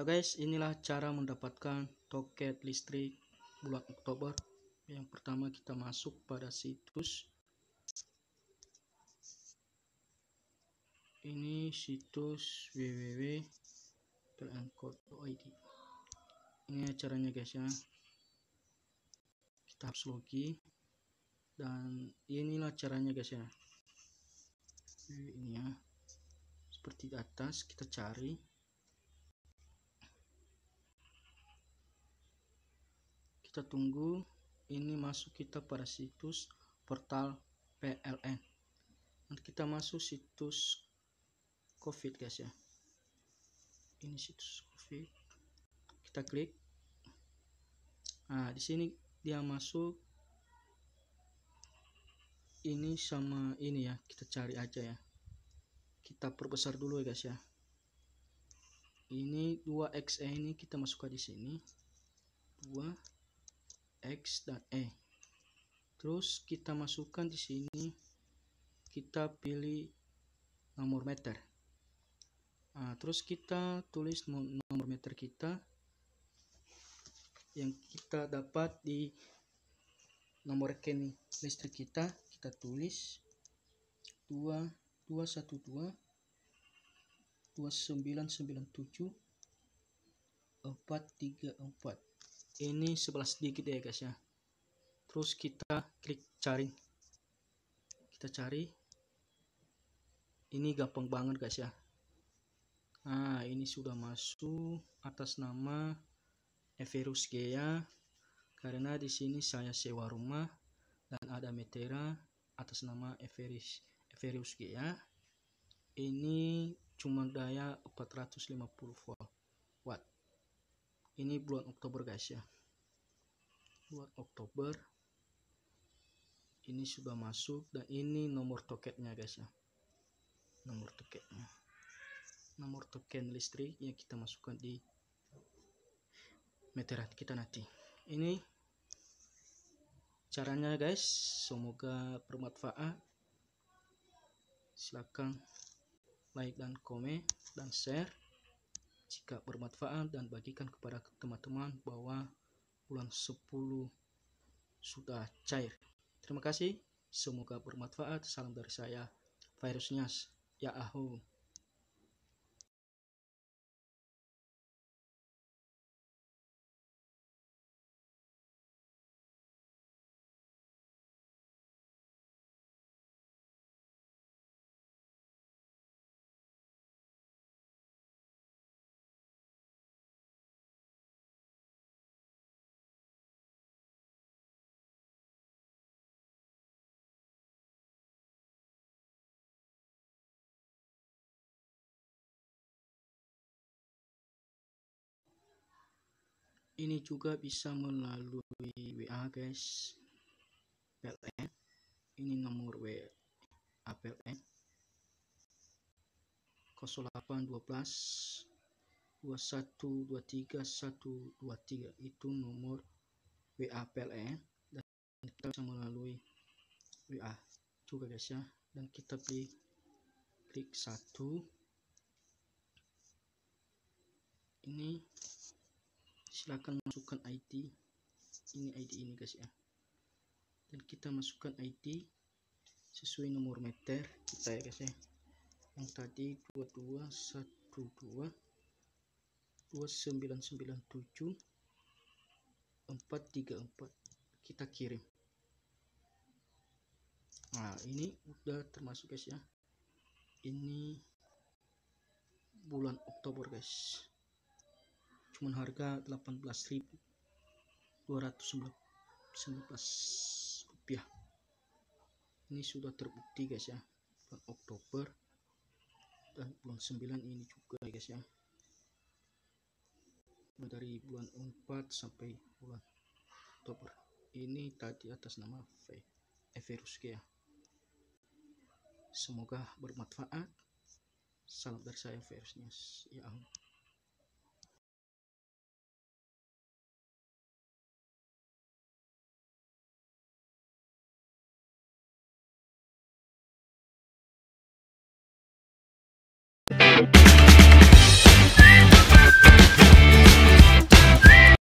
Halo guys, inilah cara mendapatkan toket listrik bulan Oktober. Yang pertama kita masuk pada situs. Ini situs www.plncode.id. Ini caranya guys ya. Kita harus login dan inilah caranya guys ya. Ini ya. Seperti di atas kita cari. Kita tunggu ini masuk kita pada situs portal PLN. Nanti kita masuk situs COVID guys ya. Ini situs COVID. Kita klik. Nah, di sini dia masuk. Ini sama ini ya. Kita cari aja ya. Kita perbesar dulu ya guys ya. Ini 2xe ini kita masukkan di sini. 2x dan e. Terus kita masukkan di sini. Kita pilih nomor meter. Nah, terus kita tulis nomor meter kita yang kita dapat di nomor rekening listrik kita. Kita tulis 2212 2997 434. Ini 11 digit ya guys ya. Terus kita klik cari. Kita cari. Ini gampang banget guys ya. Nah, ini sudah masuk atas nama Everus Gea. Karena di sini saya sewa rumah dan ada meteran atas nama Everus Gea. Ini cuma daya 450 watt. Ini bulan Oktober guys ya. Bulan Oktober. Ini sudah masuk dan ini nomor toketnya guys ya. Nomor toketnya. Nomor token listrik yang kita masukkan di meteran kita nanti. Ini caranya guys. Semoga bermanfaat. Silakan like dan komen dan share jika bermanfaat, dan bagikan kepada teman-teman bahwa bulan 10 sudah cair. Terima kasih. Semoga bermanfaat. Salam dari saya, Virusnya Yahoo. Ini juga bisa melalui WA guys. PLN. Ini nomor WA PLN 0812 2123 123. Itu nomor WA PLN, dan kita bisa melalui WA juga guys ya. Dan kita klik 1. Ini silakan masukkan ID. Ini ID ini guys ya. Dan kita masukkan ID sesuai nomor meter kita ya guys ya. Yang tadi 2212 2997 434. Kita kirim. Nah, ini udah termasuk guys ya. Ini bulan Oktober guys. Cuman harga 18.219 rupiah. Ini sudah terbukti guys ya. Bulan Oktober dan bulan 9 ini juga guys ya. Dari bulan 4 sampai bulan Oktober. Ini tadi atas nama Everus Gea. Semoga bermanfaat. Salam dari saya, Virusnya Yahoo.